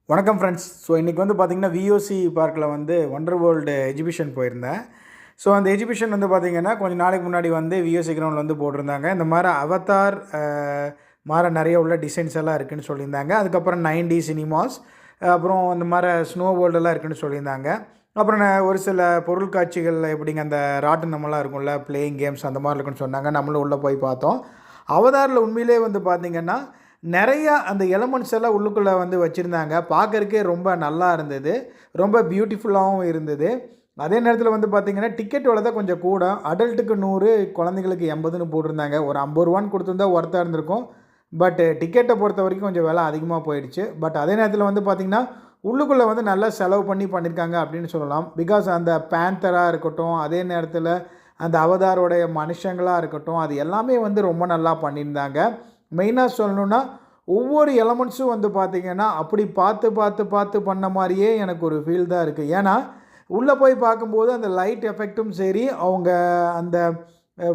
வணக்கம் friends. So இன்றைக்கி வந்து பார்த்திங்கன்னா விஓசி பார்க்கில் வந்து ஒண்டர் வேர்ல்டு எக்ஸிபிஷன் போயிருந்தேன். ஸோ அந்த எக்ஸிபிஷன் வந்து பார்த்திங்கன்னா கொஞ்சம் நாளைக்கு முன்னாடி வந்து விஓசி கிரவுண்டில் வந்து போட்டிருந்தாங்க. இந்த மாதிரி அவதார் மாதிரி நிறைய உள்ள டிசைன்ஸ் எல்லாம் இருக்குதுன்னு சொல்லியிருந்தாங்க. அதுக்கப்புறம் 9D சினிமாஸ், அப்புறம் இந்த மாதிரி ஸ்னோ வேர்ல்டெல்லாம் இருக்குதுன்னு சொல்லியிருந்தாங்க. அப்புறம் ஒரு சில பொருட்காட்சிகள் எப்படிங்க அந்த ராட்டினமெல்லாம் இருக்கும்ல, பிளேயிங் கேம்ஸ் அந்த மாதிரி இருக்குன்னு சொன்னாங்க. நம்மளும் உள்ளே போய் பார்த்தோம். அவதாரில் உண்மையிலே வந்து பார்த்திங்கன்னா நிறையா அந்த எலமெண்ட்ஸ் எல்லாம் உள்ளுக்குள்ளே வந்து வச்சுருந்தாங்க. பார்க்கறக்கே ரொம்ப நல்லா இருந்தது, ரொம்ப பியூட்டிஃபுல்லாகவும் இருந்தது. அதே நேரத்தில் வந்து பார்த்திங்கன்னா டிக்கெட் விலை தான் கொஞ்சம் கூட. அடல்ட்டுக்கு 100, குழந்தைங்களுக்கு 80ன்னு போட்டிருந்தாங்க. ஒரு 50 ரூபான்னு கொடுத்துருந்தா ஒர்த்தாக இருந்திருக்கும். பட் டிக்கெட்டை பொறுத்த வரைக்கும் கொஞ்சம் விலை அதிகமாக போயிடுச்சு. பட் அதே நேரத்தில் வந்து பார்த்திங்கன்னா உள்ளுக்குள்ளே வந்து நல்லா செலவு பண்ணியிருக்காங்க அப்படின்னு சொல்லலாம். பிகாஸ் அந்த பேந்தராக இருக்கட்டும், அதே நேரத்தில் அந்த அவதாரோடைய மனுஷங்களாக இருக்கட்டும், அது எல்லாமே வந்து ரொம்ப நல்லா பண்ணியிருந்தாங்க. மெயினாக சொல்லணுன்னா ஒவ்வொரு எலமெண்ட்ஸும் வந்து பார்த்திங்கன்னா அப்படி பார்த்து பண்ண மாதிரியே எனக்கு ஒரு ஃபீல் தான் இருக்குது. ஏன்னா உள்ளே போய் பார்க்கும்போது அந்த லைட் எஃபெக்ட்டும் சரி, அவங்க அந்த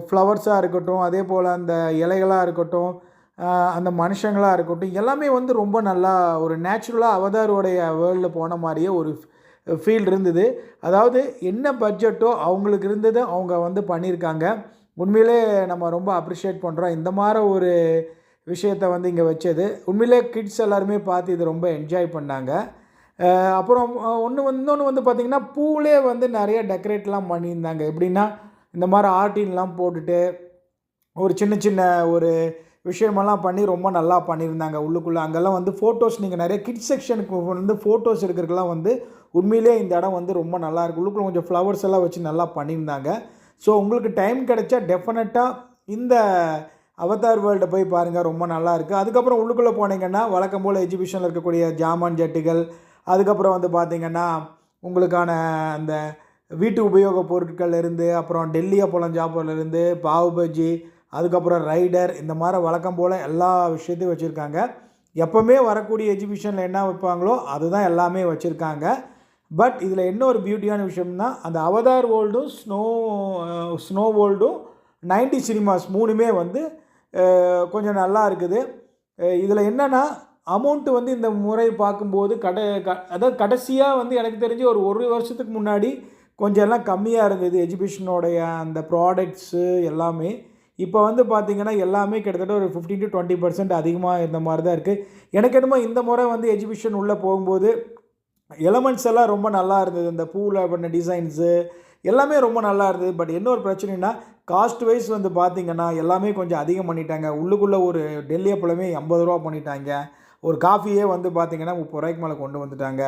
ஃப்ளவர்ஸாக இருக்கட்டும், அதே போல் அந்த இலைகளாக இருக்கட்டும், அந்த மனுஷங்களாக இருக்கட்டும், எல்லாமே வந்து ரொம்ப நல்லா ஒரு நேச்சுரலாக அவதாரோடைய வேர்ல்டில் போன மாதிரியே ஒரு ஃபீல் இருந்தது. அதாவது என்ன பட்ஜெட்டோ அவங்களுக்கு இருந்தது அவங்க வந்து பண்ணியிருக்காங்க. உண்மையிலே நம்ம ரொம்ப அப்ரிஷியேட் பண்ணுறோம் இந்த மாதிரி ஒரு விஷயத்தை வந்து இங்கே வச்சது. உண்மையிலே கிட்ஸ் எல்லாருமே பார்த்து இது ரொம்ப என்ஜாய் பண்ணாங்க. அப்புறம் இன்னொன்று வந்து பார்த்திங்கன்னா பூவிலே வந்து நிறைய டெக்கரேட்லாம் பண்ணியிருந்தாங்க. எப்படின்னா இந்த மாதிரி ஆர்டின்லாம் போட்டுட்டு ஒரு சின்ன சின்ன ஒரு விஷயமெல்லாம் பண்ணி ரொம்ப நல்லா பண்ணியிருந்தாங்க உள்ளுக்குள்ளே. அங்கெல்லாம் வந்து ஃபோட்டோஸ் நீங்கள் நிறைய கிட்ஸ் செக்ஷனுக்கு வந்து ஃபோட்டோஸ் எடுக்கிறதுக்கெலாம் வந்து உண்மையிலே இந்த இடம் வந்து ரொம்ப நல்லாயிருக்கு. உள்ளுக்குள்ளே கொஞ்சம் ஃப்ளவர்ஸ் எல்லாம் வச்சு நல்லா பண்ணியிருந்தாங்க. ஸோ உங்களுக்கு டைம் கிடைச்சா டெஃபினட்டாக இந்த அவதார் வேர்ல்டை போய் பாருங்கள், ரொம்ப நல்லா இருக்குது. அதுக்கப்புறம் உள்ளுக்குள்ளே போனீங்கன்னா வழக்கம் போல் எக்ஸிபிஷனில் இருக்கக்கூடிய ஜாமான் ஜட்டிகள், அதுக்கப்புறம் வந்து பார்த்திங்கன்னா உங்களுக்கான அந்த வீட்டு உபயோகப் பொருட்கள் இருந்து, அப்புறம் டெல்லி அப்பளம் சாப்பிட்றதுலேருந்து பாவு பஜ்ஜி, அதுக்கப்புறம் ரைடர், இந்த மாதிரி வழக்கம் போல் எல்லா விஷயத்தையும் வச்சுருக்காங்க. எப்போவுமே வரக்கூடிய எக்ஸிபிஷனில் என்ன வைப்பாங்களோ அதுதான் எல்லாமே வச்சுருக்காங்க. பட் இதில் என்ன ஒரு பியூட்டியான விஷயம்னா அந்த அவதார் வேர்ல்டும் ஸ்னோ வேர்ல்டும் 9D சினிமாஸ் 3மே வந்து கொஞ்சம் நல்லா இருக்குது. இதில் என்னென்னா அமௌண்ட்டு வந்து இந்த முறை பார்க்கும்போது அதாவது கடைசியாக வந்து எனக்கு தெரிஞ்சு ஒரு வருஷத்துக்கு முன்னாடி கொஞ்சம் எல்லாம் கம்மியாக இருந்தது எஜுகேஷனோடைய அந்த ப்ராடக்ட்ஸு எல்லாமே. இப்போ வந்து பார்த்திங்கன்னா எல்லாமே கிட்டத்தட்ட ஒரு 15 to 20% அதிகமாக இருந்த மாதிரி தான் இருக்குது. எனக்கு என்னமோ இந்த முறை வந்து எஜுகேஷன் உள்ளே போகும்போது எலமெண்ட்ஸ் எல்லாம் ரொம்ப நல்லா இருந்தது. இந்த பூவில் பண்ண டிசைன்ஸு எல்லாமே ரொம்ப நல்லா இருந்தது. பட் என்ன ஒரு பிரச்சனைனா காஸ்ட் வைஸ் வந்து பார்த்திங்கன்னா எல்லாமே கொஞ்சம் அதிகம் பண்ணிட்டாங்க. உள்ளுக்குள்ளே ஒரு டெல்லி அப்பளமே 80 ரூபா பண்ணிட்டாங்க. ஒரு காஃபியே வந்து பார்த்திங்கன்னா 30 ரூபாய்க்கு மேலே கொண்டு வந்துட்டாங்க.